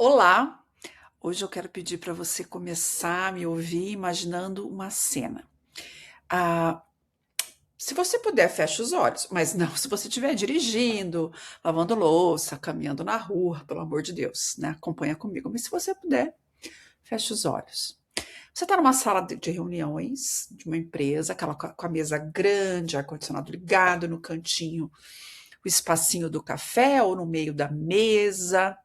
Olá! Hoje eu quero pedir para você começar a me ouvir imaginando uma cena. Ah, Se você puder, feche os olhos, mas não se você estiver dirigindo, lavando louça, caminhando na rua, pelo amor de Deus, né? Acompanha comigo. Mas se você puder, feche os olhos. Você está numa sala de reuniões de uma empresa, aquela com a mesa grande, ar-condicionado ligado no cantinho, o espacinho do café ou no meio da mesa.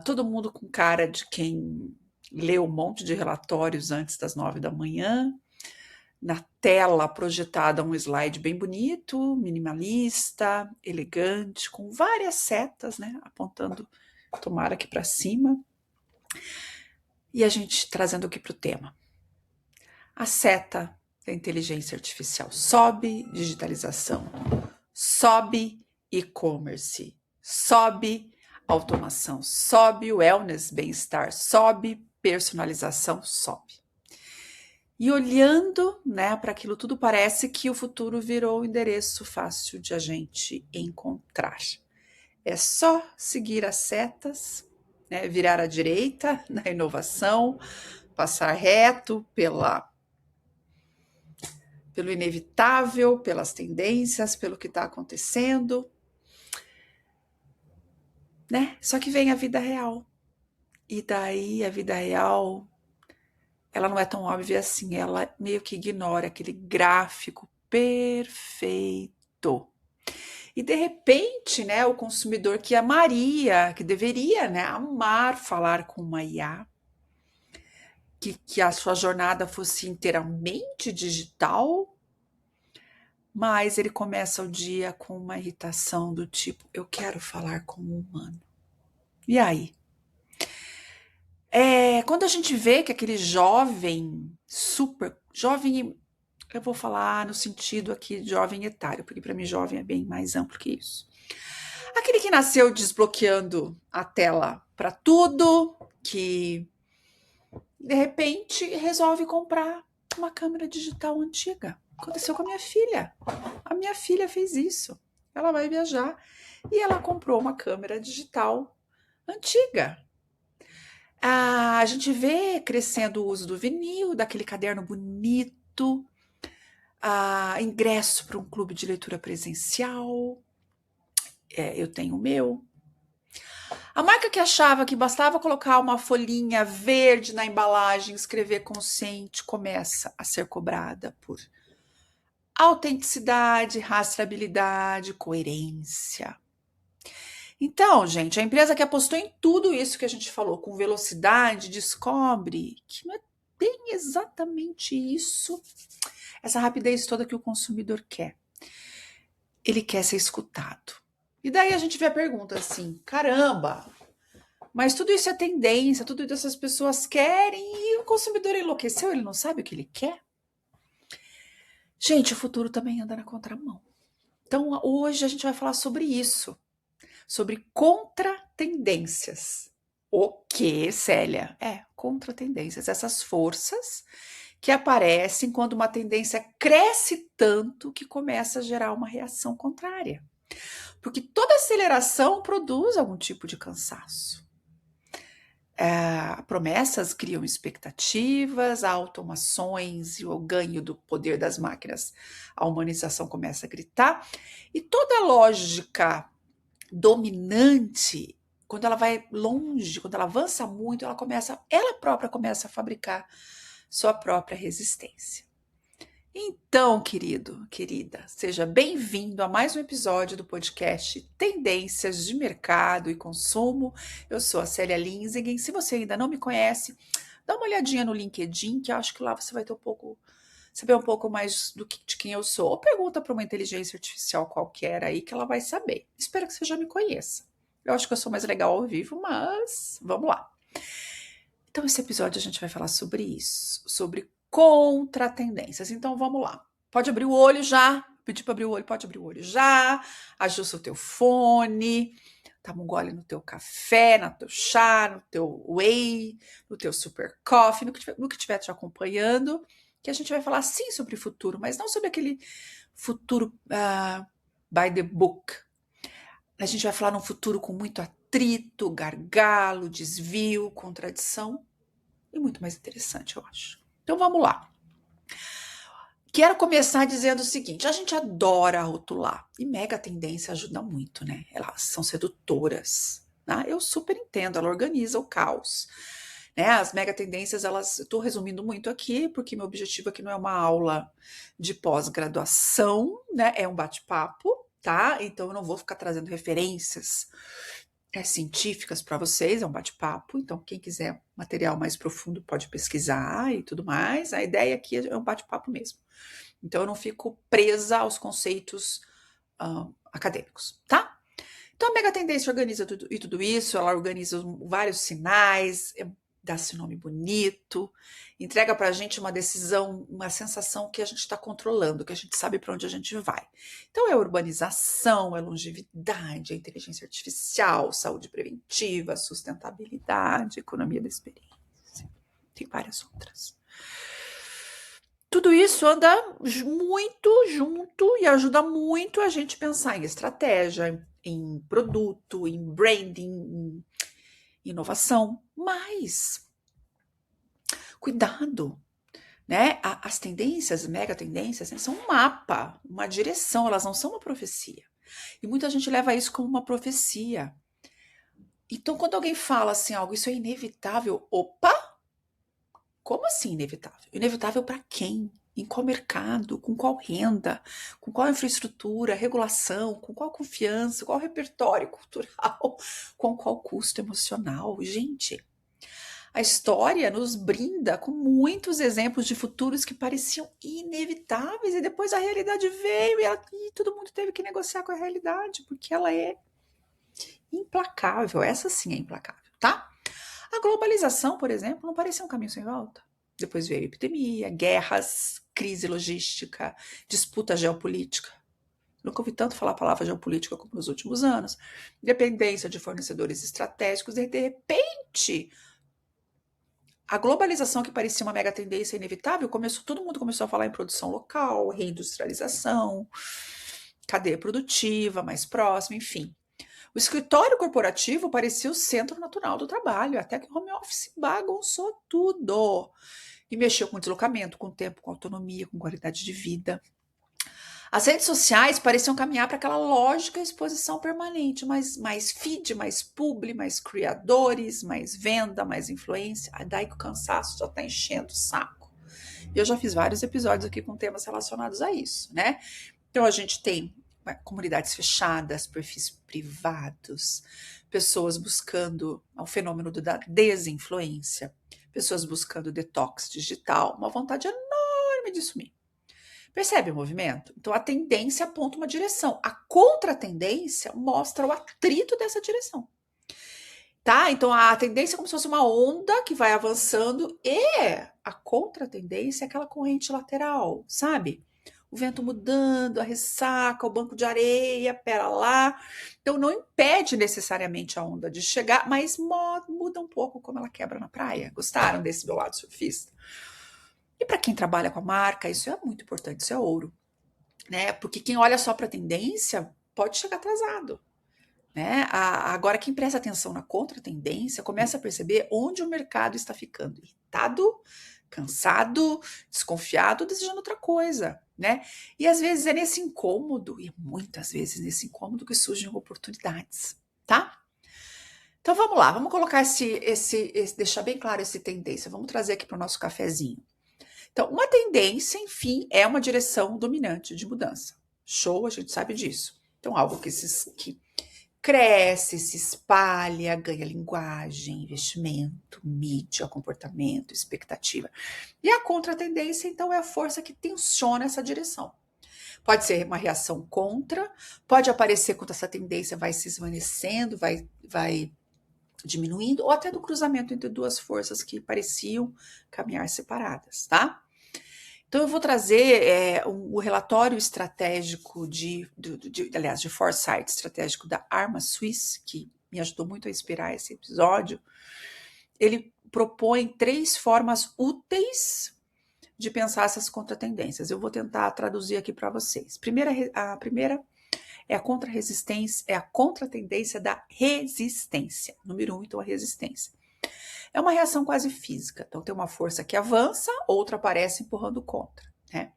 Todo mundo com cara de quem leu um monte de relatórios antes das 9 da manhã. Na tela projetada um slide bem bonito, minimalista, elegante, com várias setas, né, apontando, tomara aqui para cima. E a gente trazendo aqui para o tema. A seta da inteligência artificial sobe, digitalização sobe, e-commerce sobe, automação sobe, wellness, bem-estar sobe, personalização sobe. E olhando, né, para aquilo tudo, parece que o futuro virou um endereço fácil de a gente encontrar. É só seguir as setas, né, virar à direita na inovação, passar reto pelo inevitável, pelas tendências, pelo que está acontecendo, né? Só que vem a vida real. E daí a vida real, ela não é tão óbvia assim, ela meio que ignora aquele gráfico perfeito. E de repente, né, o consumidor que amaria, que deveria, né, amar falar com uma IA, que a sua jornada fosse inteiramente digital, mas ele começa o dia com uma irritação do tipo, eu quero falar com um humano. E aí? Quando a gente vê que aquele jovem, super jovem, eu vou falar no sentido aqui de jovem etário, porque para mim jovem é bem mais amplo que isso. Aquele que nasceu desbloqueando a tela para tudo, que de repente resolve comprar uma câmera digital antiga. Aconteceu com a minha filha. A minha filha fez isso. Ela vai viajar e ela comprou uma câmera digital antiga. A gente vê crescendo o uso do vinil, daquele caderno bonito, ingresso para um clube de leitura presencial. Eu tenho o meu. A marca que achava que bastava colocar uma folhinha verde na embalagem, escrever consente, começa a ser cobrada por autenticidade, rastreabilidade, coerência. Então, gente, a empresa que apostou em tudo isso que a gente falou com velocidade descobre que não é bem exatamente isso, essa rapidez toda que o consumidor quer. Ele quer ser escutado. E daí a gente vê a pergunta assim: caramba, mas tudo isso é tendência, tudo isso as pessoas querem e o consumidor enlouqueceu, ele não sabe o que ele quer? Gente, o futuro também anda na contramão. Então, hoje a gente vai falar sobre isso, sobre contratendências. O que, Célia? Contratendências, essas forças que aparecem quando uma tendência cresce tanto que começa a gerar uma reação contrária. Porque toda aceleração produz algum tipo de cansaço. Promessas criam expectativas, há automações e o ganho do poder das máquinas. A humanização começa a gritar. E toda lógica dominante, quando ela vai longe, quando ela avança muito, ela própria começa a fabricar sua própria resistência. Então, querido, querida, seja bem-vindo a mais um episódio do podcast Tendências de Mercado e Consumo. Eu sou a Célia Linsingen. Se você ainda não me conhece, dá uma olhadinha no LinkedIn, que eu acho que lá você vai ter saber um pouco mais de quem eu sou. Ou pergunta para uma inteligência artificial qualquer aí que ela vai saber. Espero que você já me conheça. Eu acho que eu sou mais legal ao vivo, mas vamos lá. Então, esse episódio a gente vai falar sobre isso, sobre contratendências. Então, vamos lá. Pode abrir o olho já. Pedir para abrir o olho, pode abrir o olho já. Ajusta o teu fone. Toma um gole no teu café, no teu chá, no teu whey, no teu super coffee, no que estiver te acompanhando, que a gente vai falar sim sobre futuro, mas não sobre aquele futuro by the book. A gente vai falar num futuro com muito atrito, gargalo, desvio, contradição e muito mais interessante, eu acho. Então vamos lá. Quero começar dizendo o seguinte: a gente adora rotular e mega tendência ajuda muito, né? Elas são sedutoras, né? Eu super entendo, ela organiza o caos. Né? As mega tendências, estou resumindo muito aqui, porque meu objetivo aqui não é uma aula de pós-graduação, né? É um bate-papo, tá? Então eu não vou ficar trazendo referências científicas para vocês, é um bate-papo. Então, quem quiser material mais profundo pode pesquisar e tudo mais. A ideia aqui é um bate-papo mesmo. Então, eu não fico presa aos conceitos acadêmicos, tá? Então, a mega tendência organiza tudo isso, ela organiza vários sinais, dá-se nome bonito, entrega para a gente uma decisão, uma sensação que a gente está controlando, que a gente sabe para onde a gente vai. Então, é urbanização, é longevidade, é inteligência artificial, saúde preventiva, sustentabilidade, economia da experiência. Tem várias outras. Tudo isso anda muito junto e ajuda muito a gente pensar em estratégia, em produto, em branding, em inovação. Mas, cuidado, né? As tendências, mega tendências, né, são um mapa, uma direção, elas não são uma profecia. E muita gente leva isso como uma profecia. Então, quando alguém fala assim, algo, isso é inevitável, opa! Como assim inevitável? Inevitável para quem? Em qual mercado? Com qual renda? Com qual infraestrutura? Regulação? Com qual confiança? Qual repertório cultural? Com qual custo emocional? Gente, a história nos brinda com muitos exemplos de futuros que pareciam inevitáveis e depois a realidade veio e todo mundo teve que negociar com a realidade, porque ela é implacável. Essa sim é implacável, tá? A globalização, por exemplo, não parecia um caminho sem volta. Depois veio epidemia, guerras, crise logística, disputa geopolítica. Nunca ouvi tanto falar a palavra geopolítica como nos últimos anos. Dependência de fornecedores estratégicos e, de repente, a globalização, que parecia uma mega tendência inevitável, todo mundo começou a falar em produção local, reindustrialização, cadeia produtiva mais próxima, enfim. O escritório corporativo parecia o centro natural do trabalho, até que o home office bagunçou tudo. E mexeu com deslocamento, com tempo, com autonomia, com qualidade de vida. As redes sociais pareciam caminhar para aquela lógica exposição permanente, mais feed, mais publi, mais criadores, mais venda, mais influência. Daí que o cansaço só está enchendo o saco. E eu já fiz vários episódios aqui com temas relacionados a isso, né? Então a gente tem comunidades fechadas, perfis privados, pessoas buscando o fenômeno da desinfluência, pessoas buscando detox digital, uma vontade enorme de sumir. Percebe o movimento? Então a tendência aponta uma direção, a contra-tendência mostra o atrito dessa direção. Tá? Então a tendência é como se fosse uma onda que vai avançando e a contra-tendência é aquela corrente lateral, sabe? O vento mudando, a ressaca, o banco de areia, pera lá. Então não impede necessariamente a onda de chegar, mas muda um pouco como ela quebra na praia. Gostaram desse meu lado surfista? E para quem trabalha com a marca, isso é muito importante, isso é ouro, né? Porque quem olha só para a tendência pode chegar atrasado. Né? Agora, quem presta atenção na contra-tendência começa a perceber onde o mercado está ficando irritado, cansado, desconfiado, desejando outra coisa, né? E às vezes é nesse incômodo, e muitas vezes nesse incômodo, que surgem oportunidades, tá? Então vamos lá, vamos colocar deixar bem claro essa tendência, vamos trazer aqui para o nosso cafezinho. Então, uma tendência, enfim, é uma direção dominante de mudança. Show, a gente sabe disso. Então, algo que cresce, se espalha, ganha linguagem, investimento, mídia, comportamento, expectativa. E a contra-tendência, então, é a força que tensiona essa direção. Pode ser uma reação contra, pode aparecer quando essa tendência vai se esvanecendo, vai diminuindo, ou até do cruzamento entre duas forças que pareciam caminhar separadas, tá? Então, eu vou trazer o relatório estratégico aliás, de foresight estratégico da Arma Suisse, que me ajudou muito a inspirar esse episódio. Ele propõe 3 formas úteis de pensar essas contratendências. Eu vou tentar traduzir aqui para vocês. A primeira É a contra-resistência, é a contra-tendência da resistência. Número 1, então, a resistência. É uma reação quase física. Então, tem uma força que avança, outra aparece empurrando contra, né?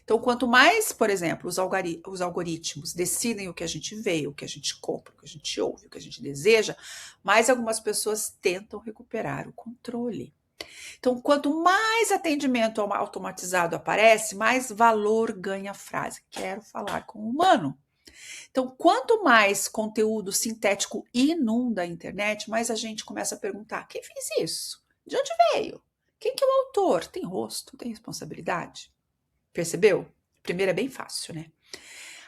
Então, quanto mais, por exemplo, os algoritmos decidem o que a gente vê, o que a gente compra, o que a gente ouve, o que a gente deseja, mais algumas pessoas tentam recuperar o controle. Então, quanto mais atendimento automatizado aparece, mais valor ganha a frase. Quero falar com o humano. Então, quanto mais conteúdo sintético inunda a internet, mais a gente começa a perguntar: quem fez isso? De onde veio? Quem que é o autor? Tem rosto? Tem responsabilidade? Percebeu? A primeira é bem fácil, né?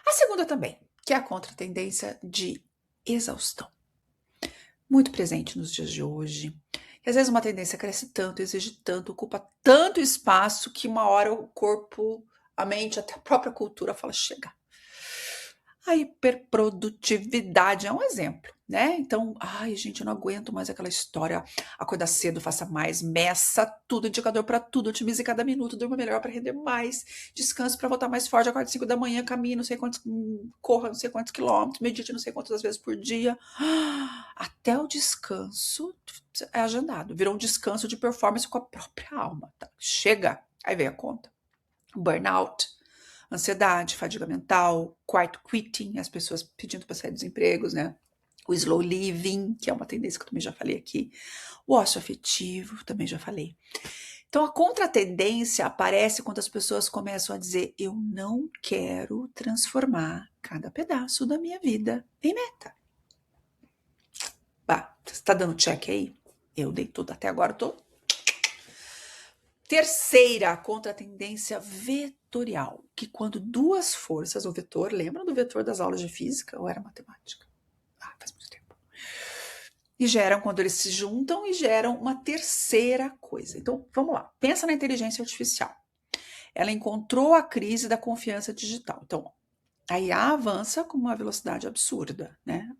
A segunda também, que é a contratendência de exaustão. Muito presente nos dias de hoje. E às vezes uma tendência cresce tanto, exige tanto, ocupa tanto espaço que uma hora o corpo, a mente, até a própria cultura fala: chega. A hiperprodutividade é um exemplo, né? Então, ai, gente, eu não aguento mais aquela história. Acordar cedo, faça mais, meça tudo, indicador para tudo, otimize cada minuto, durma melhor para render mais, descanse para voltar mais forte, acorde 5 da manhã, caminhe não sei quantos, corra não sei quantos quilômetros, medite não sei quantas vezes por dia. Até o descanso é agendado, virou um descanso de performance com a própria alma. Tá? Chega, aí vem a conta. Burnout, ansiedade, fadiga mental, quiet quitting, as pessoas pedindo para sair dos empregos, né? O slow living, que é uma tendência que eu também já falei aqui. O ócio afetivo, também já falei. Então, a contratendência aparece quando as pessoas começam a dizer: eu não quero transformar cada pedaço da minha vida em meta. Bah, você está dando check aí? Eu dei tudo até agora, tô. Terceira, a contratendência vetorial, que quando duas forças, o vetor, lembra do vetor das aulas de física ou era matemática? Faz muito tempo. E geram, quando eles se juntam e geram uma terceira coisa. Então, vamos lá. Pensa na inteligência artificial. Ela encontrou a crise da confiança digital. Então, a IA avança com uma velocidade absurda, né?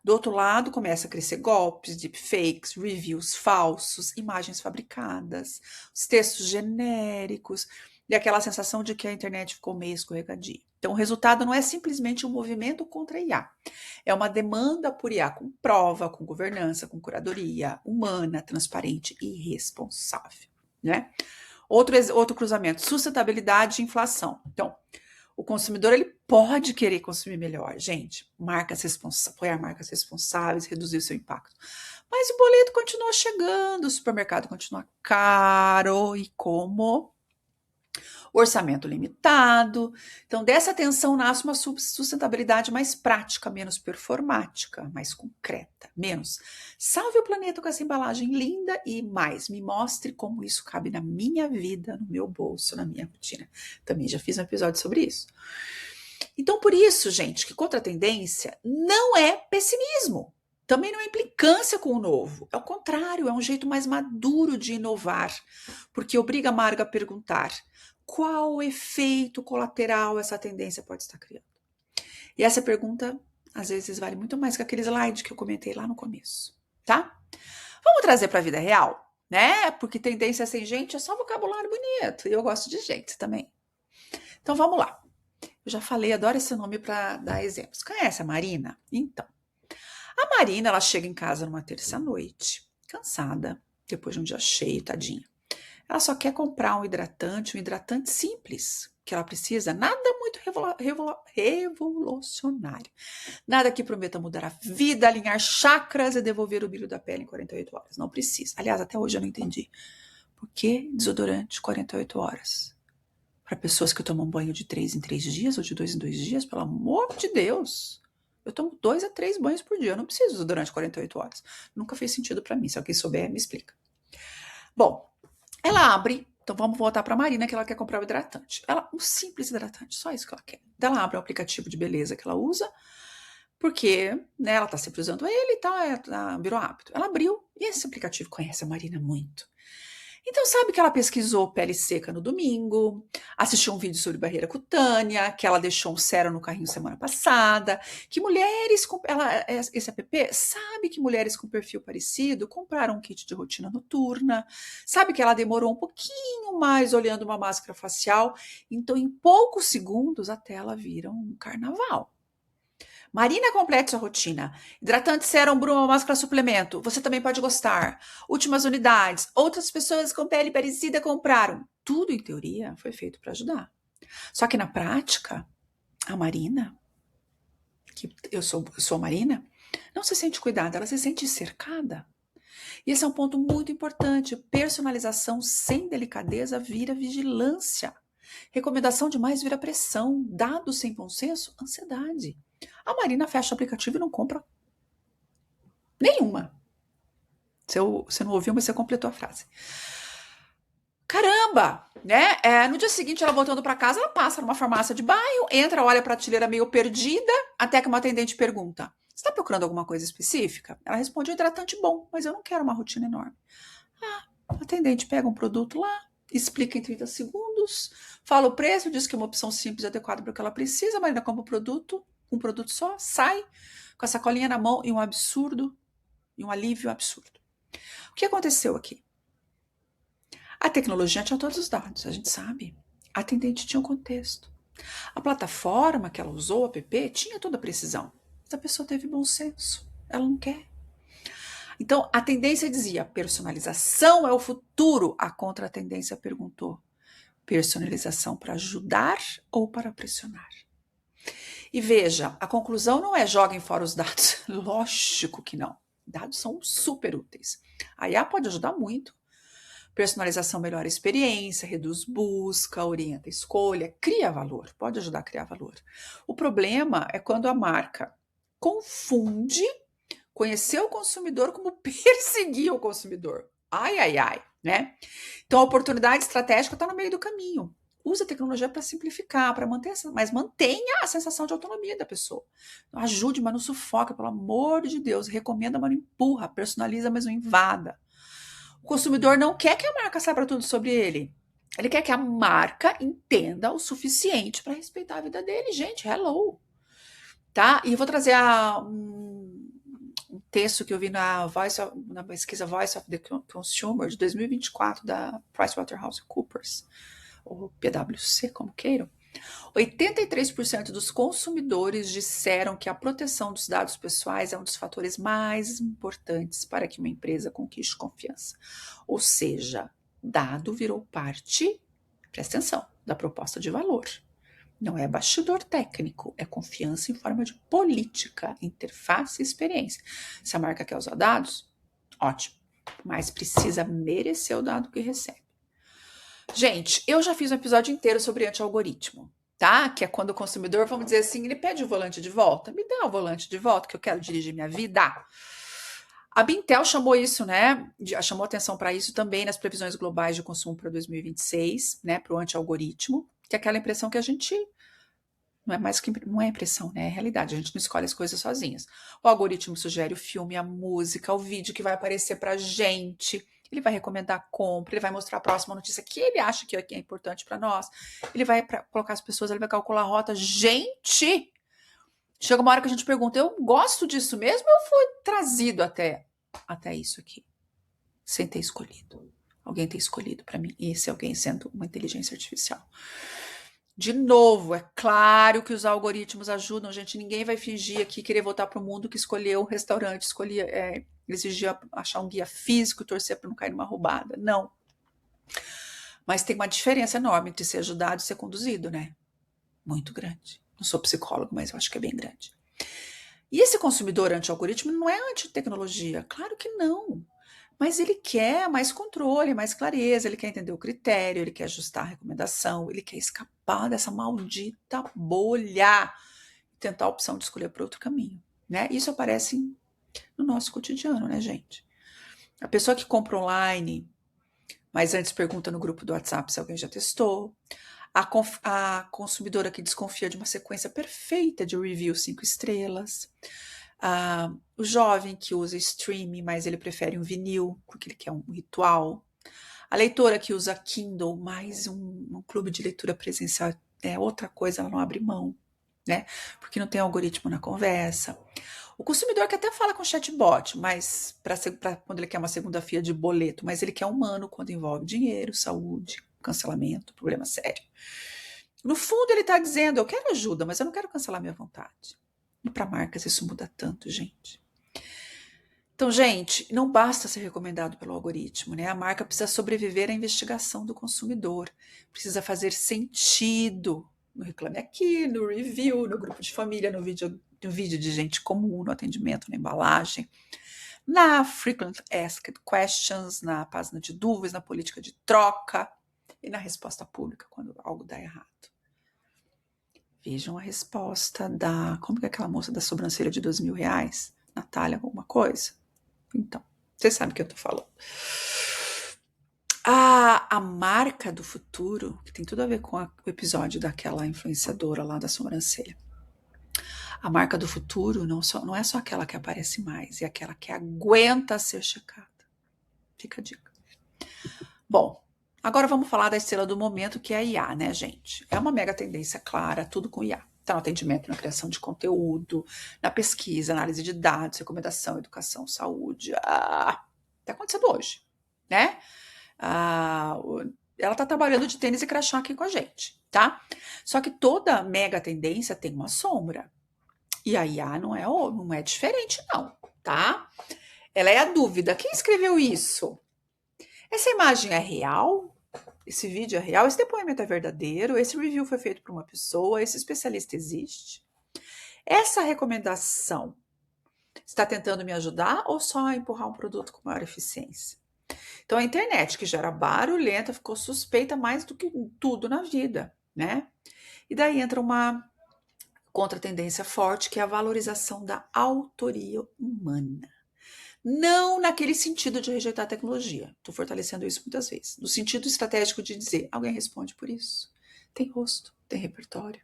Do outro lado, começa a crescer golpes, deepfakes, reviews falsos, imagens fabricadas, os textos genéricos e aquela sensação de que a internet ficou meio escorregadia. Então, o resultado não é simplesmente um movimento contra a IA. É uma demanda por IA com prova, com governança, com curadoria humana, transparente e responsável, né? Outro cruzamento, sustentabilidade e inflação. Então, o consumidor ele pode querer consumir melhor, gente. Apoiar marcas responsáveis, reduzir o seu impacto. Mas o boleto continua chegando, o supermercado continua caro e como? Orçamento limitado. Então, dessa tensão nasce uma sustentabilidade mais prática, menos performática, mais concreta, menos. Salve o planeta com essa embalagem linda e mais. Me mostre como isso cabe na minha vida, no meu bolso, na minha rotina. Também já fiz um episódio sobre isso. Então, por isso, gente, que contratendência não é pessimismo. Também não é implicância com o novo. É o contrário, é um jeito mais maduro de inovar, porque obriga a Marga a perguntar: qual efeito colateral essa tendência pode estar criando? E essa pergunta, às vezes, vale muito mais que aquele slide que eu comentei lá no começo, tá? Vamos trazer para a vida real, né? Porque tendência sem gente é só vocabulário bonito, e eu gosto de gente também. Então, vamos lá. Eu já falei, adoro esse nome para dar exemplos. Conhece a Marina? Então, a Marina, ela chega em casa numa terça-noite, cansada, depois de um dia cheio, tadinha. Ela só quer comprar um hidratante simples, que ela precisa, nada muito revolucionário. Nada que prometa mudar a vida, alinhar chakras e devolver o brilho da pele em 48 horas. Não precisa. Aliás, até hoje eu não entendi. Por que desodorante 48 horas? Para pessoas que tomam banho de 3 em 3 dias ou de 2 em 2 dias, pelo amor de Deus. Eu tomo 2 a 3 banhos por dia, eu não preciso durante 48 horas. Nunca fez sentido para mim, se alguém souber, me explica. Bom, ela abre, então vamos voltar para a Marina, que ela quer comprar o hidratante. Um simples hidratante, só isso que ela quer. Então ela abre o aplicativo de beleza que ela usa, porque né, ela está sempre usando ele e tal, virou hábito. Ela abriu e esse aplicativo conhece a Marina muito. Então, sabe que ela pesquisou pele seca no domingo, assistiu um vídeo sobre barreira cutânea, que ela deixou um sérum no carrinho semana passada, que mulheres com esse app sabe que mulheres com perfil parecido compraram um kit de rotina noturna, sabe que ela demorou um pouquinho mais olhando uma máscara facial, então em poucos segundos a tela vira um carnaval. Marina, complete sua rotina. Hidratante, sérum, bruma, máscara, suplemento. Você também pode gostar. Últimas unidades. Outras pessoas com pele parecida compraram. Tudo, em teoria, foi feito para ajudar. Só que na prática, a Marina, que eu sou Marina, não se sente cuidada, ela se sente cercada. E esse é um ponto muito importante. Personalização sem delicadeza vira vigilância. Recomendação demais vira pressão. Dados sem bom senso, ansiedade. A Marina fecha o aplicativo e não compra nenhuma. Você não ouviu, mas você completou a frase. Caramba, né? No dia seguinte, ela voltando para casa, ela passa numa farmácia de bairro, entra, olha a prateleira meio perdida, até que uma atendente pergunta: você está procurando alguma coisa específica? Ela responde: um hidratante bom, mas eu não quero uma rotina enorme. A atendente pega um produto lá, explica em 30 segundos, fala o preço, diz que é uma opção simples e adequada para o que ela precisa, mas ainda compra um produto só, sai com a sacolinha na mão e um absurdo, e um alívio absurdo. O que aconteceu aqui? A tecnologia tinha todos os dados, a gente sabe. A atendente tinha o contexto. A plataforma que ela usou, o app, tinha toda a precisão. Mas a pessoa teve bom senso. Ela não quer. Então, a tendência dizia, personalização é o futuro. A contra-tendência perguntou, personalização para ajudar ou para pressionar? E veja, a conclusão não é joguem fora os dados. Lógico que não. Dados são super úteis. A IA pode ajudar muito. Personalização melhora a experiência, reduz busca, orienta a escolha, cria valor, pode ajudar a criar valor. O problema é quando a marca confunde conhecer o consumidor como perseguir o consumidor. Ai, ai, ai, né? Então a oportunidade estratégica está no meio do caminho. Usa a tecnologia para simplificar, para manter, mas mantenha a sensação de autonomia da pessoa. Ajude, mas não sufoca, pelo amor de Deus. Recomenda, mas não empurra. Personaliza, mas não invada. O consumidor não quer que a marca saiba tudo sobre ele. Ele quer que a marca entenda o suficiente para respeitar a vida dele. Gente, hello. Tá? E eu vou trazer um texto que eu vi na pesquisa Voice of the Consumer de 2024 da PricewaterhouseCoopers, ou PwC, como queiram. 83% dos consumidores disseram que a proteção dos dados pessoais é um dos fatores mais importantes para que uma empresa conquiste confiança. Ou seja, dado virou parte, presta atenção, da proposta de valor. Não é bastidor técnico, é confiança em forma de política, interface e experiência. Se a marca quer usar dados, ótimo, mas precisa merecer o dado que recebe. Gente, eu já fiz um episódio inteiro sobre anti-algoritmo, tá? Que é quando o consumidor, vamos dizer assim, ele pede o volante de volta. Me dá o volante de volta que eu quero dirigir minha vida. A Bintel chamou isso, né? Chamou atenção para isso também nas previsões globais de consumo para 2026, né? Para o anti-algoritmo, que é aquela impressão que a gente não é mais que não é impressão, né? É realidade. A gente não escolhe as coisas sozinhas. O algoritmo sugere o filme, a música, o vídeo que vai aparecer para gente. Ele vai recomendar a compra, ele vai mostrar a próxima notícia que ele acha que é importante para nós. Ele vai colocar as pessoas, ele vai calcular a rota. Gente, chega uma hora que a gente pergunta, eu gosto disso mesmo ou fui trazido até isso aqui? Sem ter escolhido. Alguém ter escolhido para mim. E esse alguém sendo uma inteligência artificial. De novo, é claro que os algoritmos ajudam, gente. Ninguém vai fingir aqui querer voltar para o mundo que escolheu um restaurante, exigia achar um guia físico, torcer para não cair numa roubada. Não. Mas tem uma diferença enorme entre ser ajudado e ser conduzido, né? Muito grande. Não sou psicólogo, mas eu acho que é bem grande. E esse consumidor anti-algoritmo não é anti-tecnologia? Claro que não. Mas ele quer mais controle, mais clareza, ele quer entender o critério, ele quer ajustar a recomendação, ele quer escapar dessa maldita bolha e tentar a opção de escolher por outro caminho, né? Isso aparece no nosso cotidiano, né, gente? A pessoa que compra online, mas antes pergunta no grupo do WhatsApp se alguém já testou. A consumidora que desconfia de uma sequência perfeita de review 5 estrelas. O jovem que usa streaming, mas ele prefere um vinil, porque ele quer um ritual. A leitora que usa Kindle, mais um clube de leitura presencial, é outra coisa, ela não abre mão, né? Porque não tem algoritmo na conversa. O consumidor que até fala com chatbot, mas para quando ele quer uma segunda via de boleto, mas ele quer humano quando envolve dinheiro, saúde, cancelamento, problema sério. No fundo, ele está dizendo, eu quero ajuda, mas eu não quero cancelar minha vontade. E para marcas isso muda tanto, gente. Então, gente, não basta ser recomendado pelo algoritmo, né? A marca precisa sobreviver à investigação do consumidor, precisa fazer sentido no Reclame Aqui, no review, no grupo de família, no vídeo de gente comum, no atendimento, na embalagem, na Frequent Asked Questions, na página de dúvidas, na política de troca e na resposta pública quando algo dá errado. Vejam a resposta da... Como que é aquela moça da sobrancelha de R$2.000? Natália alguma coisa? Então, vocês sabem o que eu tô falando. A marca do futuro, que tem tudo a ver com o episódio daquela influenciadora lá da sobrancelha. A marca do futuro não é só aquela que aparece mais, é aquela que aguenta ser checada. Fica a dica. Bom, agora vamos falar da estrela do momento, que é a IA, né, gente? É uma mega tendência clara, tudo com IA. Tá no atendimento, na criação de conteúdo, na pesquisa, análise de dados, recomendação, educação, saúde. Tá acontecendo hoje, né? Ela tá trabalhando de tênis e crachá aqui com a gente, tá? Só que toda mega tendência tem uma sombra. E a IA não é diferente, não, tá? Ela é a dúvida. Quem escreveu isso? Essa imagem é real? Esse vídeo é real? Esse depoimento é verdadeiro? Esse review foi feito por uma pessoa? Esse especialista existe? Essa recomendação está tentando me ajudar ou só empurrar um produto com maior eficiência? Então, a internet, que já era barulhenta, ficou suspeita mais do que tudo na vida, né? E daí entra uma contratendência forte, que é a valorização da autoria humana. Não naquele sentido de rejeitar a tecnologia. Estou fortalecendo isso muitas vezes. No sentido estratégico de dizer, alguém responde por isso. Tem rosto, tem repertório,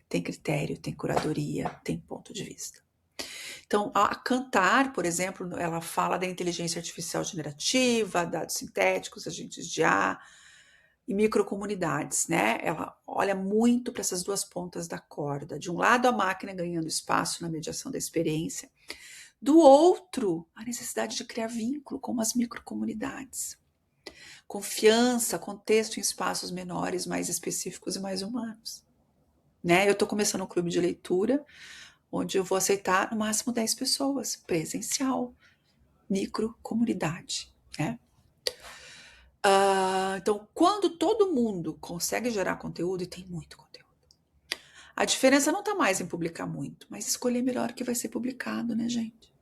tem critério, tem curadoria, tem ponto de vista. Então, a Kantar, por exemplo, ela fala da inteligência artificial generativa, dados sintéticos, agentes de IA e microcomunidades, né? Ela olha muito para essas duas pontas da corda. De um lado, a máquina ganhando espaço na mediação da experiência, do outro, a necessidade de criar vínculo com as microcomunidades. Confiança, contexto em espaços menores, mais específicos e mais humanos. Né? Eu estou começando um clube de leitura, onde eu vou aceitar no máximo 10 pessoas, presencial, microcomunidade. Né? Então, quando todo mundo consegue gerar conteúdo, e tem muito conteúdo, a diferença não está mais em publicar muito, mas escolher melhor o que vai ser publicado, né, gente?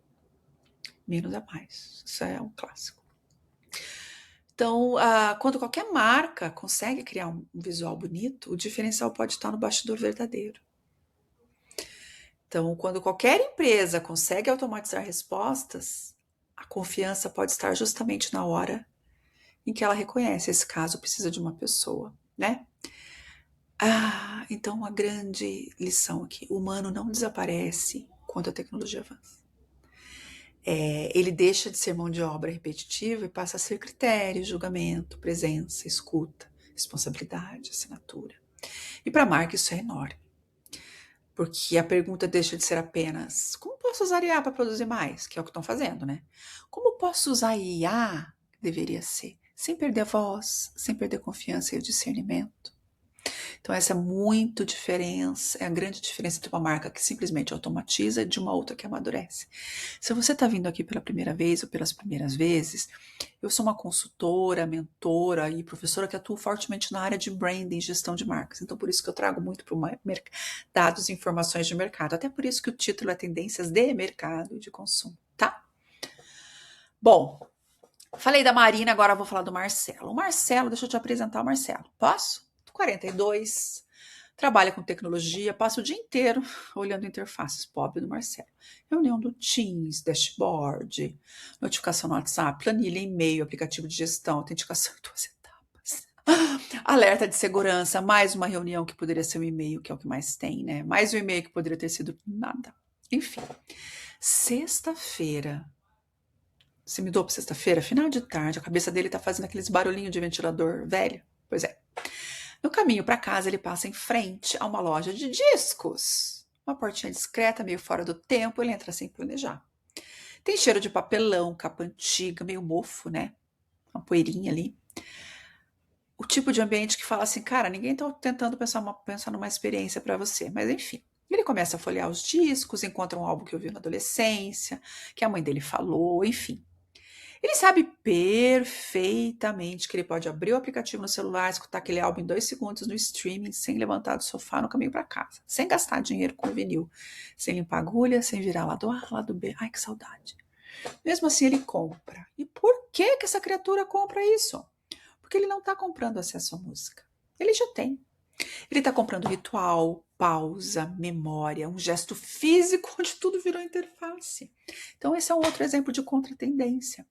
Menos é mais. Isso é um clássico. Então, quando qualquer marca consegue criar um visual bonito, o diferencial pode estar no bastidor verdadeiro. Então, quando qualquer empresa consegue automatizar respostas, a confiança pode estar justamente na hora em que ela reconhece esse caso precisa de uma pessoa, né? Então uma grande lição aqui: o humano não desaparece quando a tecnologia avança. Ele deixa de ser mão de obra repetitiva e passa a ser critério, julgamento, presença, escuta, responsabilidade, assinatura. E para a marca isso é enorme, porque a pergunta deixa de ser apenas como posso usar IA para produzir mais, que é o que estão fazendo, né? Como posso usar IA, que deveria ser, sem perder a voz, sem perder a confiança e o discernimento? Então essa é a grande diferença entre uma marca que simplesmente automatiza e de uma outra que amadurece. Se você está vindo aqui pela primeira vez ou pelas primeiras vezes, eu sou uma consultora, mentora e professora que atuo fortemente na área de branding, gestão de marcas. Então por isso que eu trago muito para o dados e informações de mercado. Até por isso que o título é Tendências de Mercado e de Consumo, tá? Bom, falei da Marina, agora vou falar do Marcelo. O Marcelo, deixa eu te apresentar o Marcelo. Posso? 42, trabalha com tecnologia, passa o dia inteiro olhando interfaces, pobre do Marcelo. Reunião do Teams, dashboard, notificação no WhatsApp, planilha, e-mail, aplicativo de gestão, autenticação em 2 etapas. Alerta de segurança, mais uma reunião que poderia ser um e-mail, que é o que mais tem, né? Mais um e-mail que poderia ter sido nada. Enfim, sexta-feira. Se me dou para sexta-feira, final de tarde, a cabeça dele tá fazendo aqueles barulhinhos de ventilador velho. Pois é. No caminho para casa, ele passa em frente a uma loja de discos. Uma portinha discreta, meio fora do tempo, ele entra sem planejar. Tem cheiro de papelão, capa antiga, meio mofo, né? Uma poeirinha ali. O tipo de ambiente que fala assim, cara, ninguém tá tentando pensar numa experiência para você. Mas enfim, Ele começa a folhear os discos, encontra um álbum que ouviu na adolescência, que a mãe dele falou, enfim. Ele sabe perfeitamente que ele pode abrir o aplicativo no celular, escutar aquele álbum em 2 segundos no streaming, sem levantar do sofá no caminho para casa, sem gastar dinheiro com vinil, sem limpar agulha, sem virar lado A, lado B. Ai, que saudade. Mesmo assim, ele compra. E por que essa criatura compra isso? Porque ele não está comprando acesso à música. Ele já tem. Ele está comprando ritual, pausa, memória, um gesto físico onde tudo virou interface. Então, esse é um outro exemplo de contratendência.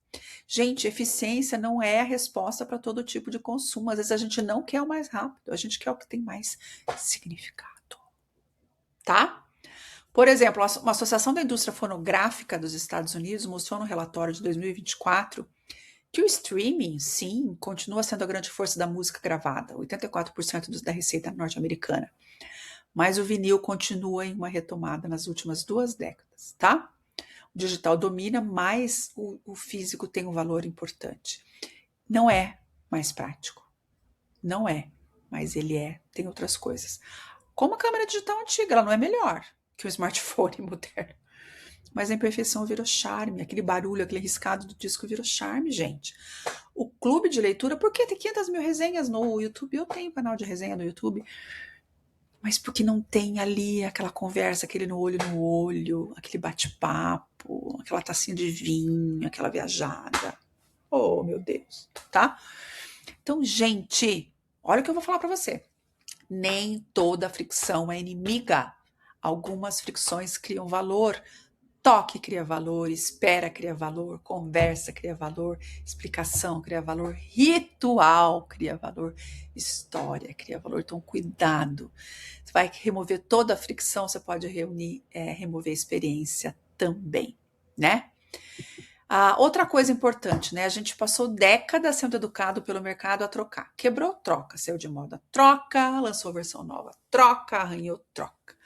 Gente, eficiência não é a resposta para todo tipo de consumo. Às vezes a gente não quer o mais rápido, a gente quer o que tem mais significado. Tá? Por exemplo, uma associação da indústria fonográfica dos Estados Unidos mostrou no relatório de 2024 que o streaming, sim, continua sendo a grande força da música gravada, 84% da receita norte-americana. Mas o vinil continua em uma retomada nas últimas 2 décadas, tá? O digital domina, mas o físico tem um valor importante. Não é mais prático. Não é, mas ele tem outras coisas. Como a câmera digital antiga, ela não é melhor que o smartphone moderno. Mas a imperfeição virou charme, aquele barulho, aquele riscado do disco virou charme, gente. O clube de leitura, por que tem 500 mil resenhas no YouTube? Eu tenho canal de resenha no YouTube, mas porque não tem ali aquela conversa, aquele no olho, aquele bate-papo, aquela tacinha de vinho, aquela viajada. Oh, meu Deus, tá? Então, gente, olha o que eu vou falar para você. Nem toda fricção é inimiga. Algumas fricções criam valor. Toque cria valor, espera cria valor, conversa cria valor, explicação cria valor, ritual cria valor, história cria valor. Então, cuidado. Você vai remover toda a fricção, você pode remover a experiência também, né? Outra coisa importante, né? A gente passou décadas sendo educado pelo mercado a trocar. Quebrou, troca. Saiu de moda, troca. Lançou versão nova, troca. Arranhou, troca.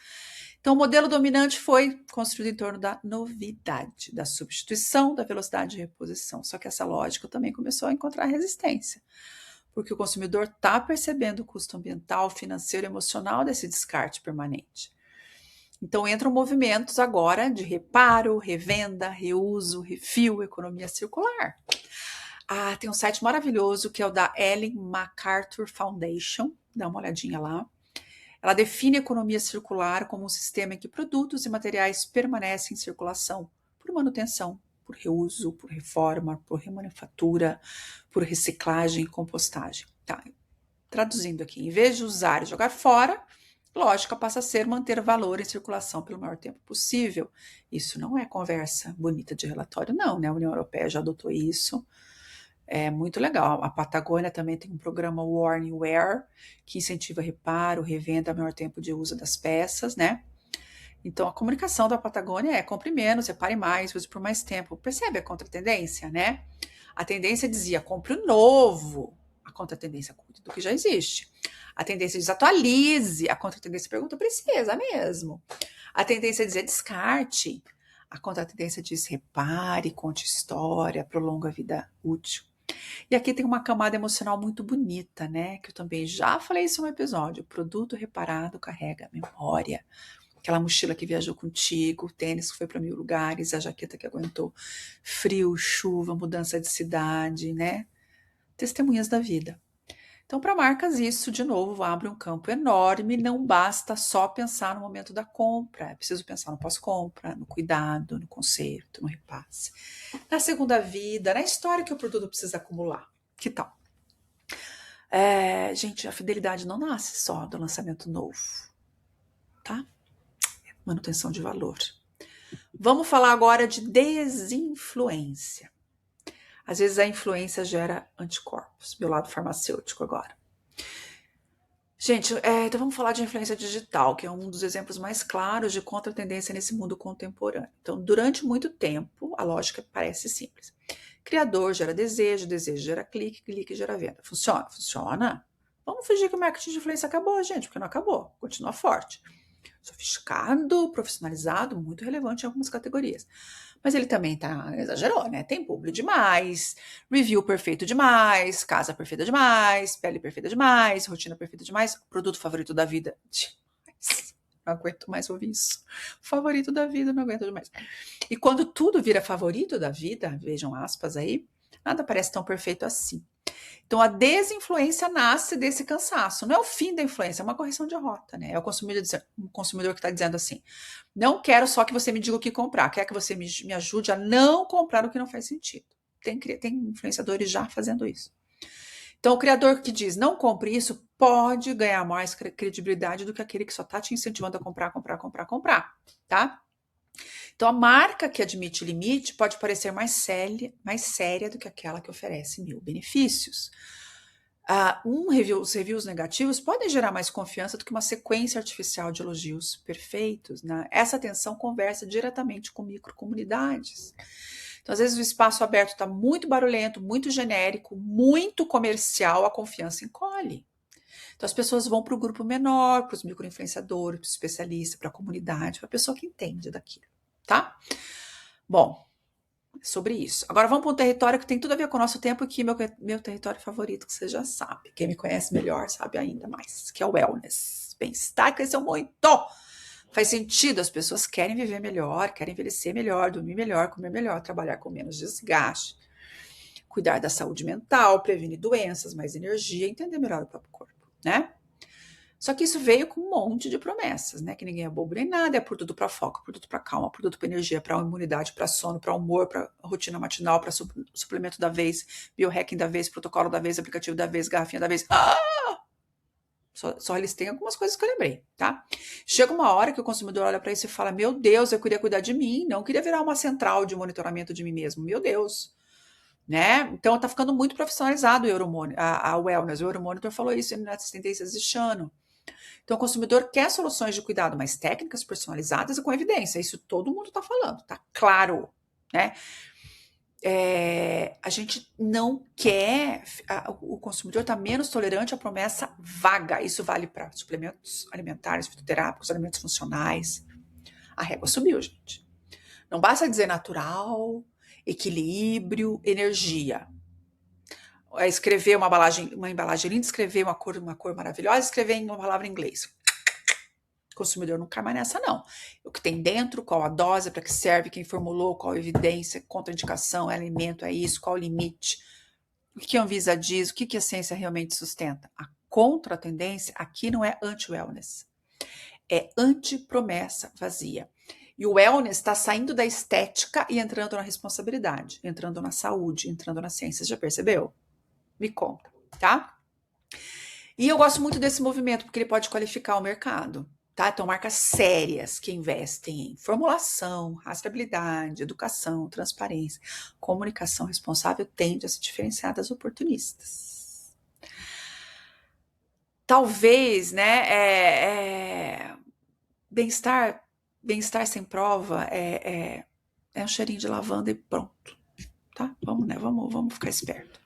Então, o modelo dominante foi construído em torno da novidade, da substituição, da velocidade de reposição. Só que essa lógica também começou a encontrar resistência, porque o consumidor está percebendo o custo ambiental, financeiro e emocional desse descarte permanente. Então, entram movimentos agora de reparo, revenda, reuso, refil, economia circular. Tem um site maravilhoso que é o da Ellen MacArthur Foundation, dá uma olhadinha lá. Ela define a economia circular como um sistema em que produtos e materiais permanecem em circulação por manutenção, por reuso, por reforma, por remanufatura, por reciclagem e compostagem. Tá. Traduzindo aqui, em vez de usar e jogar fora, lógica passa a ser manter valor em circulação pelo maior tempo possível. Isso não é conversa bonita de relatório, não, né? A União Europeia já adotou isso. É muito legal. A Patagônia também tem um programa Worn Wear, que incentiva reparo, revenda, maior tempo de uso das peças, né? Então, a comunicação da Patagônia é compre menos, repare mais, use por mais tempo. Percebe a contratendência, né? A tendência dizia compre o novo. A contratendência cuide do que já existe. A tendência diz atualize. A contratendência pergunta, precisa mesmo. A tendência dizia descarte. A contratendência diz repare, conte história, prolonga a vida útil. E aqui tem uma camada emocional muito bonita, né? Que eu também já falei isso no episódio. O produto reparado carrega memória. Aquela mochila que viajou contigo, o tênis que foi para 1000 lugares, a jaqueta que aguentou frio, chuva, mudança de cidade, né? Testemunhas da vida. Então, para marcas, isso, de novo, abre um campo enorme. Não basta só pensar no momento da compra. É preciso pensar no pós-compra, no cuidado, no conserto, no repasse. Na segunda vida, na história que o produto precisa acumular. Que tal? Gente, a fidelidade não nasce só do lançamento novo, tá? Manutenção de valor. Vamos falar agora de desinfluência. Às vezes a influência gera anticorpos. Meu lado farmacêutico agora. Gente, então vamos falar de influência digital, que é um dos exemplos mais claros de contratendência nesse mundo contemporâneo. Então, durante muito tempo, a lógica parece simples. Criador gera desejo, desejo gera clique, clique gera venda. Funciona? Funciona. Vamos fingir que o marketing de influência acabou, gente, porque não acabou. Continua forte. Sofisticado, profissionalizado, muito relevante em algumas categorias. Mas ele também exagerou, né? Tem publi demais, review perfeito demais, casa perfeita demais, pele perfeita demais, rotina perfeita demais, produto favorito da vida demais. Não aguento mais ouvir isso. Favorito da vida, não aguento mais. E quando tudo vira favorito da vida, vejam aspas aí, nada parece tão perfeito assim. Então, a desinfluência nasce desse cansaço. Não é o fim da influência, é uma correção de rota, né? É o consumidor que está dizendo assim: não quero só que você me diga o que comprar, quero que você me ajude a não comprar o que não faz sentido. Tem influenciadores já fazendo isso. Então, o criador que diz não compre isso pode ganhar mais credibilidade do que aquele que só está te incentivando a comprar, tá? Então, a marca que admite limite pode parecer mais séria do que aquela que oferece 1000 benefícios. Os reviews negativos podem gerar mais confiança do que uma sequência artificial de elogios perfeitos, né? Essa atenção conversa diretamente com microcomunidades. Então, às vezes, o espaço aberto está muito barulhento, muito genérico, muito comercial, a confiança encolhe. Então, as pessoas vão para o grupo menor, para os microinfluenciadores, para o especialista, para a comunidade, para a pessoa que entende daquilo, tá? Bom, sobre isso. Agora vamos para um território que tem tudo a ver com o nosso tempo, que meu território favorito, que você já sabe. Quem me conhece melhor sabe ainda mais, que é o wellness. Bem-estar cresceu muito. Faz sentido, as pessoas querem viver melhor, querem envelhecer melhor, dormir melhor, comer melhor, trabalhar com menos desgaste, cuidar da saúde mental, prevenir doenças, mais energia, entender melhor o próprio corpo, né? Só que isso veio com um monte de promessas, né? Que ninguém é bobo nem nada, é produto para foco, produto para calma, produto para energia, para imunidade, para sono, para humor, para rotina matinal, para suplemento da vez, biohacking da vez, protocolo da vez, aplicativo da vez, garrafinha da vez. Só listei algumas coisas que eu lembrei, tá? Chega uma hora que o consumidor olha para isso e fala: meu Deus, eu queria cuidar de mim, não queria virar uma central de monitoramento de mim mesmo, meu Deus. Né? Então tá ficando muito profissionalizado o Euromonitor, a Wellness. O Euromonitor falou isso nas tendências deste ano. Então, o consumidor quer soluções de cuidado mais técnicas, personalizadas e com evidência. Isso todo mundo está falando, tá claro, né? A gente não quer, o consumidor está menos tolerante à promessa vaga. Isso vale para suplementos alimentares, fitoterápicos, alimentos funcionais. A régua subiu, gente. Não basta dizer natural, equilíbrio, energia. Escrever uma embalagem linda, escrever uma cor maravilhosa, escrever em uma palavra em inglês. O consumidor não cai mais nessa, não. O que tem dentro, qual a dose, para que serve, quem formulou, qual a evidência, contraindicação, é alimento, é isso, qual o limite, o que a Anvisa diz, o que a ciência realmente sustenta. A contra-tendência aqui não é anti-wellness, é anti-promessa vazia. E o wellness está saindo da estética e entrando na responsabilidade, entrando na saúde, entrando na ciência. Você já percebeu? Me conta, tá? E eu gosto muito desse movimento, porque ele pode qualificar o mercado, tá? Então, marcas sérias que investem em formulação, rastreabilidade, educação, transparência, comunicação responsável tendem a se diferenciar das oportunistas. Talvez, né, bem-estar sem prova é um cheirinho de lavanda e pronto, tá? Vamos, né? Vamos ficar esperto.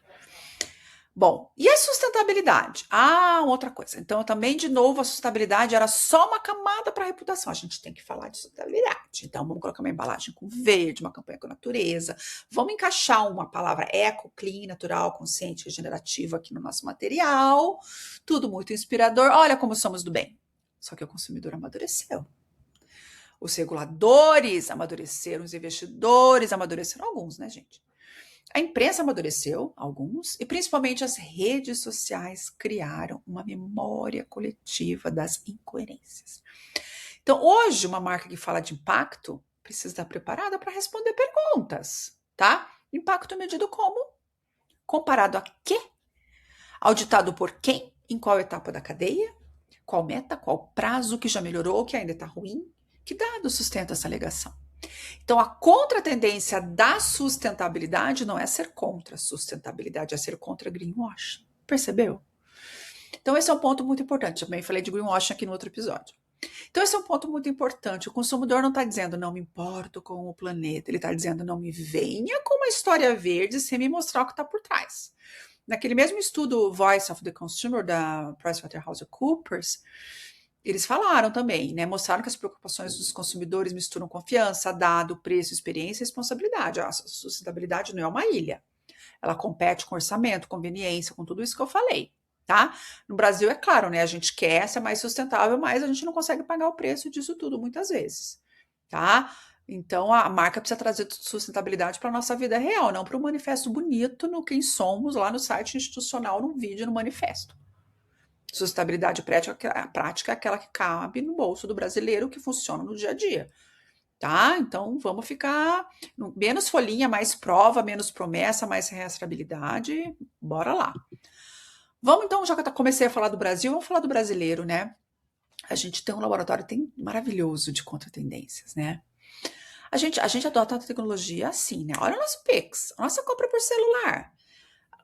Bom, e a sustentabilidade? Outra coisa. Então, também, de novo, a sustentabilidade era só uma camada para a reputação. A gente tem que falar de sustentabilidade. Então, vamos colocar uma embalagem com verde, uma campanha com natureza. Vamos encaixar uma palavra eco, clean, natural, consciente, regenerativa aqui no nosso material. Tudo muito inspirador. Olha como somos do bem. Só que o consumidor amadureceu. Os reguladores amadureceram, os investidores amadureceram, alguns, né, gente? A imprensa amadureceu, alguns, e principalmente as redes sociais criaram uma memória coletiva das incoerências. Então, hoje, uma marca que fala de impacto precisa estar preparada para responder perguntas, tá? Impacto medido como? Comparado a quê? Auditado por quem? Em qual etapa da cadeia? Qual meta? Qual prazo? Que já melhorou? Que ainda está ruim? Que dados sustenta essa alegação? Então, a contratendência da sustentabilidade não é ser contra a sustentabilidade, é ser contra greenwashing. Percebeu? Então, esse é um ponto muito importante. Também falei de greenwashing aqui no outro episódio. Então, esse é um ponto muito importante. O consumidor não está dizendo não me importo com o planeta, ele está dizendo não me venha com uma história verde sem me mostrar o que está por trás. Naquele mesmo estudo Voice of the Consumer da PricewaterhouseCoopers, eles falaram também, né? Mostraram que as preocupações dos consumidores misturam confiança, dado, preço, experiência e responsabilidade. A sustentabilidade não é uma ilha. Ela compete com orçamento, conveniência, com tudo isso que eu falei, tá? No Brasil, é claro, né? A gente quer ser mais sustentável, mas a gente não consegue pagar o preço disso tudo muitas vezes, tá? Então, a marca precisa trazer sustentabilidade para a nossa vida real, não para o manifesto bonito no quem somos lá no site institucional, no vídeo, no manifesto. Sustentabilidade prática é aquela que cabe no bolso do brasileiro, que funciona no dia a dia, tá? Então, vamos ficar menos folhinha, mais prova, menos promessa, mais rastreabilidade. Bora lá. Vamos então, já que eu comecei a falar do Brasil, vamos falar do brasileiro, né? A gente tem um laboratório maravilhoso de contratendências, né? A gente adota a tecnologia assim, né? Olha o nosso Pix, a nossa compra por celular,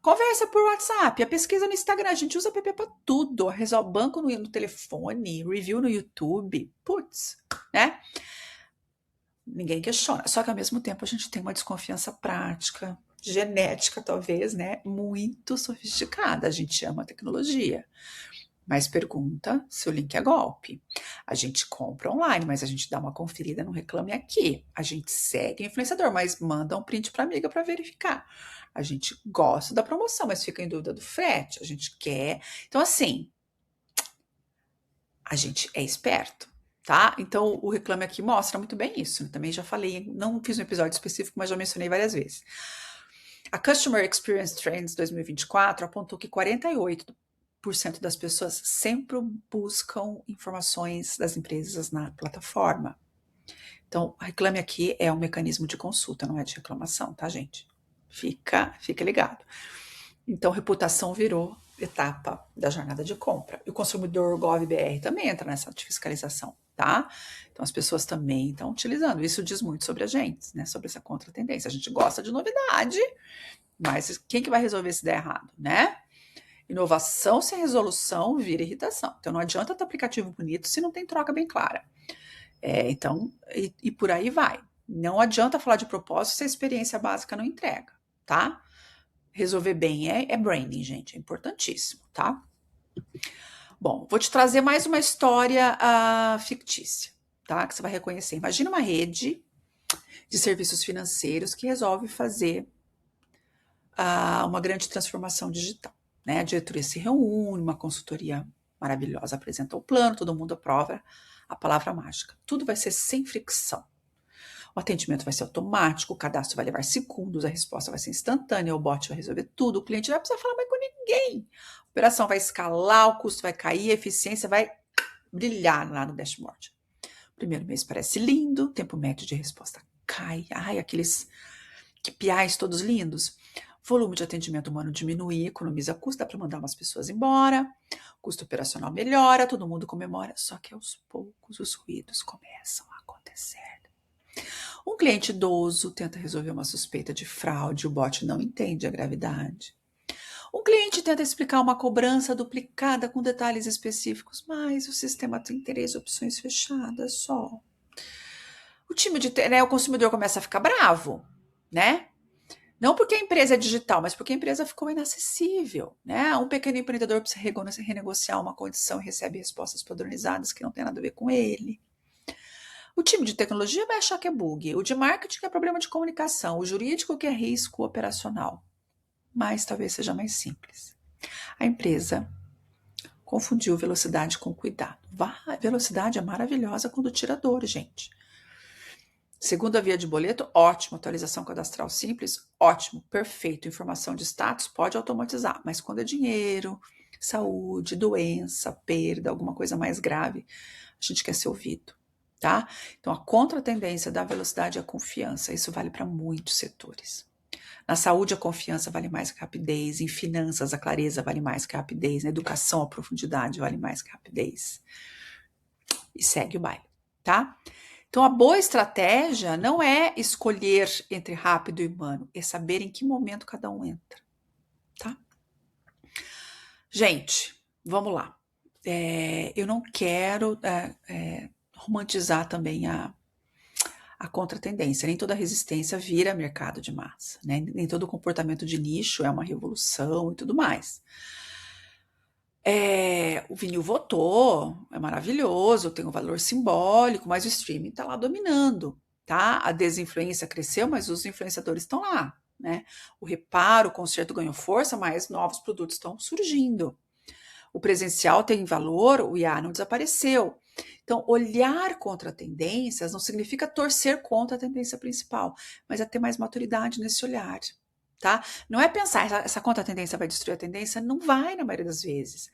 conversa por WhatsApp, a pesquisa no Instagram, a gente usa app para tudo, resolve banco no telefone, review no YouTube, putz, né? Ninguém questiona. Só que ao mesmo tempo a gente tem uma desconfiança prática, genética talvez, né? Muito sofisticada. A gente ama a tecnologia, mas pergunta se o link é golpe. A gente compra online, mas a gente dá uma conferida no Reclame Aqui. A gente segue o influenciador, mas manda um print para amiga para verificar. A gente gosta da promoção, mas fica em dúvida do frete. A gente quer. Então, assim, a gente é esperto, tá? Então, o Reclame Aqui mostra muito bem isso. Também já falei, não fiz um episódio específico, mas já mencionei várias vezes. A Customer Experience Trends 2024 apontou que 48% das pessoas sempre buscam informações das empresas na plataforma. Então, Reclame Aqui é um mecanismo de consulta, não é de reclamação, tá, gente? Fica ligado. Então, reputação virou etapa da jornada de compra. E o consumidor Gov.br também entra nessa fiscalização, tá? Então, as pessoas também estão utilizando. Isso diz muito sobre a gente, né? Sobre essa contratendência. A gente gosta de novidade, mas quem que vai resolver se der errado, né? Inovação sem resolução vira irritação. Então, não adianta ter aplicativo bonito se não tem troca bem clara. Então, e por aí vai. Não adianta falar de propósito se a experiência básica não entrega, tá? Resolver bem é branding, gente, é importantíssimo, tá? Bom, vou te trazer mais uma história fictícia, tá? Que você vai reconhecer. Imagina uma rede de serviços financeiros que resolve fazer uma grande transformação digital, né? A diretoria se reúne, uma consultoria maravilhosa apresenta o plano, todo mundo aprova a palavra mágica. Tudo vai ser sem fricção. O atendimento vai ser automático, o cadastro vai levar segundos, a resposta vai ser instantânea, o bot vai resolver tudo, o cliente não vai precisar falar mais com ninguém. A operação vai escalar, o custo vai cair, a eficiência vai brilhar lá no dashboard. O primeiro mês parece lindo, o tempo médio de resposta cai. Ai, aqueles KPIs todos lindos. Volume de atendimento humano diminui, economiza custo, dá para mandar umas pessoas embora, custo operacional melhora, todo mundo comemora, só que aos poucos os ruídos começam a acontecer. Um cliente idoso tenta resolver uma suspeita de fraude, o bot não entende a gravidade. Um cliente tenta explicar uma cobrança duplicada com detalhes específicos, mas o sistema tem 3 opções fechadas só. O consumidor começa a ficar bravo, né? Não porque a empresa é digital, mas porque a empresa ficou inacessível, né? Um pequeno empreendedor precisa renegociar uma condição e recebe respostas padronizadas que não tem nada a ver com ele. O time de tecnologia vai achar que é bug, o de marketing que é problema de comunicação, o jurídico que é risco operacional. Mas talvez seja mais simples. A empresa confundiu velocidade com cuidado. Velocidade é maravilhosa quando tira dor, gente. Segunda via de boleto, ótimo. Atualização cadastral simples, ótimo, perfeito. Informação de status, pode automatizar. Mas quando é dinheiro, saúde, doença, perda, alguma coisa mais grave, a gente quer ser ouvido, tá? Então, a contratendência da velocidade é a confiança. Isso vale para muitos setores. Na saúde, a confiança vale mais que a rapidez. Em finanças, a clareza vale mais que a rapidez. Na educação, a profundidade vale mais que a rapidez. E segue o baile, tá? Então, a boa estratégia não é escolher entre rápido e humano, é saber em que momento cada um entra, tá? Gente, vamos lá. Eu não quero romantizar também a contratendência. Nem toda resistência vira mercado de massa, né? Nem todo comportamento de nicho é uma revolução e tudo mais. O vinil votou, é maravilhoso, tem um valor simbólico, mas o streaming está lá dominando, tá? A desinfluência cresceu, mas os influenciadores estão lá, né? O reparo, o concerto ganhou força, mas novos produtos estão surgindo. O presencial tem valor, o IA não desapareceu. Então, olhar contra tendências não significa torcer contra a tendência principal, mas é ter mais maturidade nesse olhar, tá? Não é pensar, essa contra-tendência vai destruir a tendência, não vai na maioria das vezes.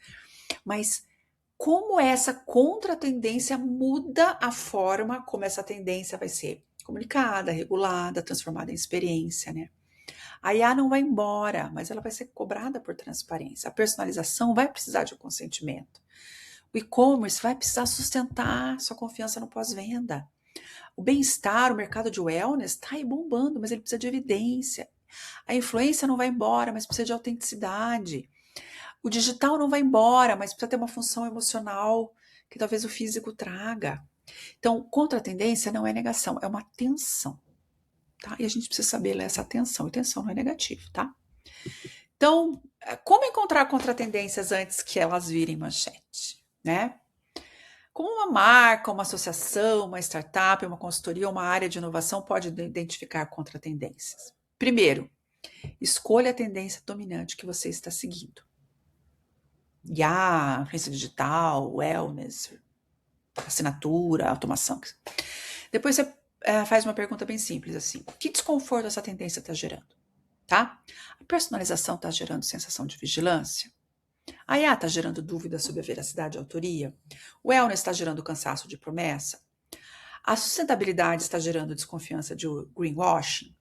Mas como essa contra-tendência muda a forma como essa tendência vai ser comunicada, regulada, transformada em experiência, né? A IA não vai embora, mas ela vai ser cobrada por transparência. A personalização vai precisar de um consentimento. O e-commerce vai precisar sustentar sua confiança no pós-venda. O bem-estar, o mercado de wellness está aí bombando, mas ele precisa de evidência. A influência não vai embora, mas precisa de autenticidade. O digital não vai embora, mas precisa ter uma função emocional que talvez o físico traga. Então, contra a tendência não é negação, é uma tensão. Tá? E a gente precisa saber ler essa tensão. E tensão não é negativo, tá? Então, como encontrar contratendências antes que elas virem manchete, né? Como uma marca, uma associação, uma startup, uma consultoria, uma área de inovação pode identificar contratendências? Primeiro, escolha a tendência dominante que você está seguindo. IA, influência digital, wellness, assinatura, automação. Depois você faz uma pergunta bem simples assim: que desconforto essa tendência está gerando? Tá? A personalização está gerando sensação de vigilância? A IA está gerando dúvidas sobre a veracidade e a autoria? O wellness está gerando cansaço de promessa? A sustentabilidade está gerando desconfiança de greenwashing?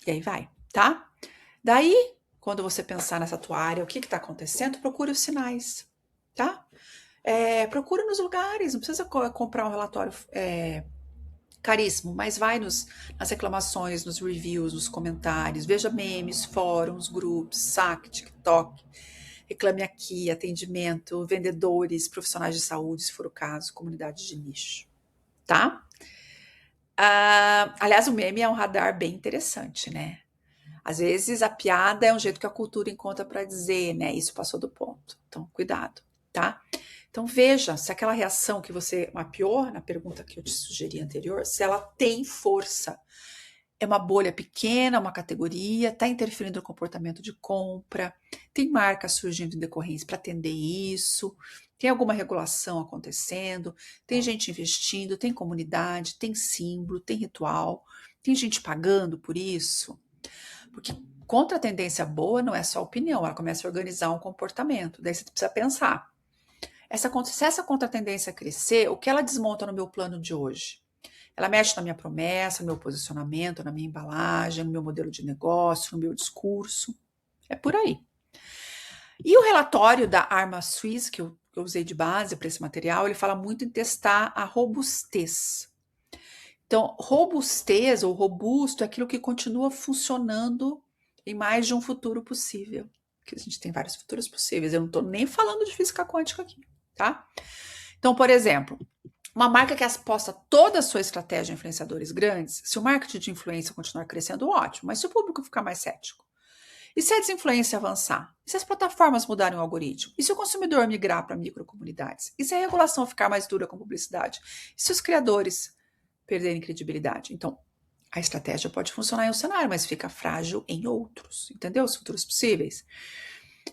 E aí vai, tá? Daí, quando você pensar nessa tua área, o que está acontecendo, procure os sinais, tá? Procure nos lugares, não precisa comprar um relatório caríssimo, mas vai nas reclamações, nos reviews, nos comentários, veja memes, fóruns, grupos, saque, TikTok, reclame aqui, atendimento, vendedores, profissionais de saúde, se for o caso, comunidade de nicho, tá? Aliás, o meme é um radar bem interessante, né? Às vezes a piada é um jeito que a cultura encontra para dizer, né? Isso passou do ponto. Então, cuidado, tá? Então, veja se aquela reação que você mapeou na pergunta que eu te sugeri anterior, se ela tem força. É uma bolha pequena, uma categoria, está interferindo no comportamento de compra, tem marcas surgindo em decorrência para atender isso, tem alguma regulação acontecendo, tem gente investindo, tem comunidade, tem símbolo, tem ritual, tem gente pagando por isso. Porque contra a tendência boa não é só opinião, ela começa a organizar um comportamento. Daí você precisa pensar. Se essa contra-tendência crescer, o que ela desmonta no meu plano de hoje? Ela mexe na minha promessa, no meu posicionamento, na minha embalagem, no meu modelo de negócio, no meu discurso. É por aí. E o relatório da Arma Suisse, que eu usei de base para esse material, ele fala muito em testar a robustez. Então, robustez ou robusto é aquilo que continua funcionando em mais de um futuro possível. Porque a gente tem vários futuros possíveis. Eu não estou nem falando de física quântica aqui, tá? Então, por exemplo, uma marca que aposta toda a sua estratégia em influenciadores grandes, se o marketing de influência continuar crescendo, ótimo. Mas se o público ficar mais cético? E se a desinfluência avançar? E se as plataformas mudarem o algoritmo? E se o consumidor migrar para microcomunidades? E se a regulação ficar mais dura com publicidade? E se os criadores perderem credibilidade? Então, a estratégia pode funcionar em um cenário, mas fica frágil em outros. Entendeu? Os futuros possíveis.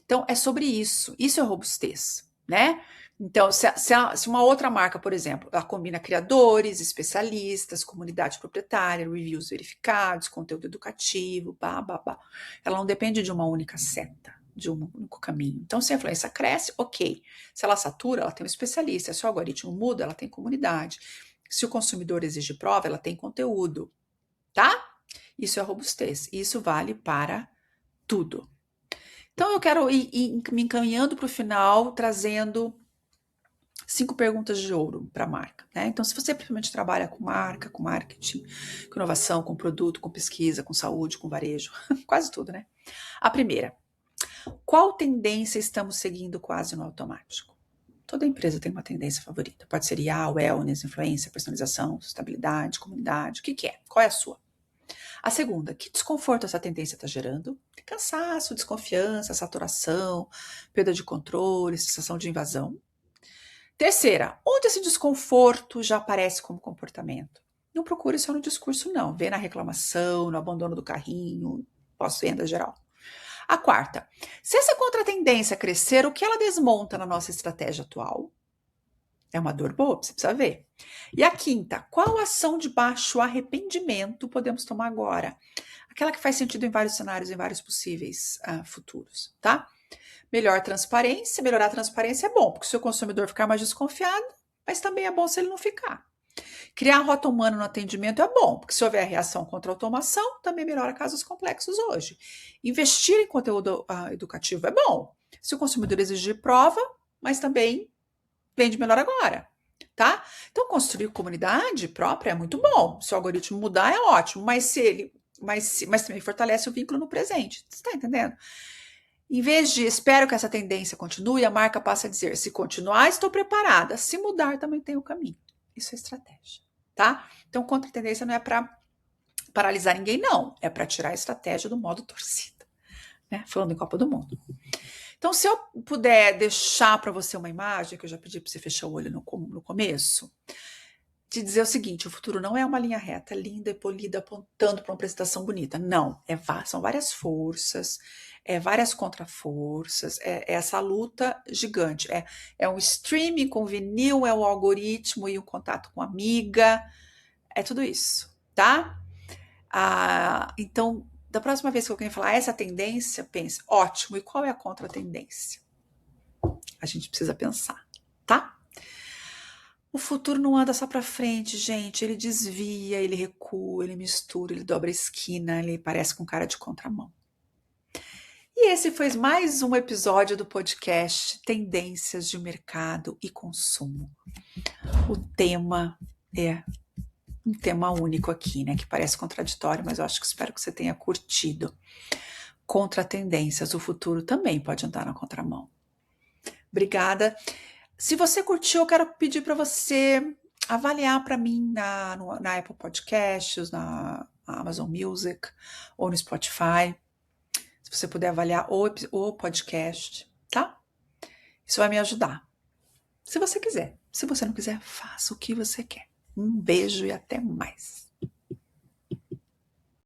Então, é sobre isso. Isso é robustez, né? Então, se uma outra marca, por exemplo, ela combina criadores, especialistas, comunidade proprietária, reviews verificados, conteúdo educativo, ela não depende de uma única seta, de um único caminho. Então, se a influência cresce, ok. Se ela satura, ela tem um especialista. Se o algoritmo muda, ela tem comunidade. Se o consumidor exige prova, ela tem conteúdo, tá? Isso é robustez. Isso vale para tudo. Então, eu quero ir me encaminhando para o final, trazendo 5 perguntas de ouro para a marca, né? Então, se você principalmente trabalha com marca, com marketing, com inovação, com produto, com pesquisa, com saúde, com varejo, quase tudo, né? A primeira, qual tendência estamos seguindo quase no automático? Toda empresa tem uma tendência favorita. Pode ser IA, wellness, influência, personalização, sustentabilidade, comunidade. O que é? Qual é a sua? A segunda, que desconforto essa tendência está gerando? Cansaço, desconfiança, saturação, perda de controle, sensação de invasão. Terceira, onde esse desconforto já aparece como comportamento? Não procure só no discurso, não. Vê na reclamação, no abandono do carrinho, pós-venda geral. A quarta, se essa contratendência crescer, o que ela desmonta na nossa estratégia atual? É uma dor boa, você precisa ver. E a quinta, qual ação de baixo arrependimento podemos tomar agora? Aquela que faz sentido em vários cenários, em vários possíveis futuros, tá? Melhorar a transparência é bom, porque se o consumidor ficar mais desconfiado, mas também é bom se ele não ficar. Criar rota humana no atendimento é bom, porque se houver reação contra a automação, também melhora casos complexos hoje. Investir em conteúdo educativo é bom. Se o consumidor exigir prova, mas também vende melhor agora, tá? Então, construir comunidade própria é muito bom. Se o algoritmo mudar, é ótimo, mas também fortalece o vínculo no presente. Você está entendendo? Em vez de espero que essa tendência continue, a marca passa a dizer: se continuar, estou preparada. Se mudar, também tem o caminho. Isso é estratégia, tá? Então, contra-tendência não é para paralisar ninguém, não. É para tirar a estratégia do modo torcida, né? Falando em Copa do Mundo. Então, se eu puder deixar para você uma imagem, que eu já pedi para você fechar o olho no começo, de dizer o seguinte: o futuro não é uma linha reta, linda e polida, apontando para uma apresentação bonita. Não, são várias forças, várias contraforças, é essa luta gigante. É um streaming com vinil, é o algoritmo e o contato com a amiga, é tudo isso, tá? Então, da próxima vez que alguém falar essa tendência, pense, ótimo, e qual é a contra-tendência? A gente precisa pensar, tá? O futuro não anda só para frente, gente. Ele desvia, ele recua, ele mistura, ele dobra a esquina, ele parece com cara de contramão. E esse foi mais um episódio do podcast Tendências de Mercado e Consumo. O tema é um tema único aqui, né? Que parece contraditório, mas eu espero que você tenha curtido. Contra tendências, o futuro também pode andar na contramão. Obrigada. Se você curtiu, eu quero pedir para você avaliar para mim na Apple Podcasts, na Amazon Music ou no Spotify. Se você puder avaliar o podcast, tá? Isso vai me ajudar. Se você quiser. Se você não quiser, faça o que você quer. Um beijo e até mais.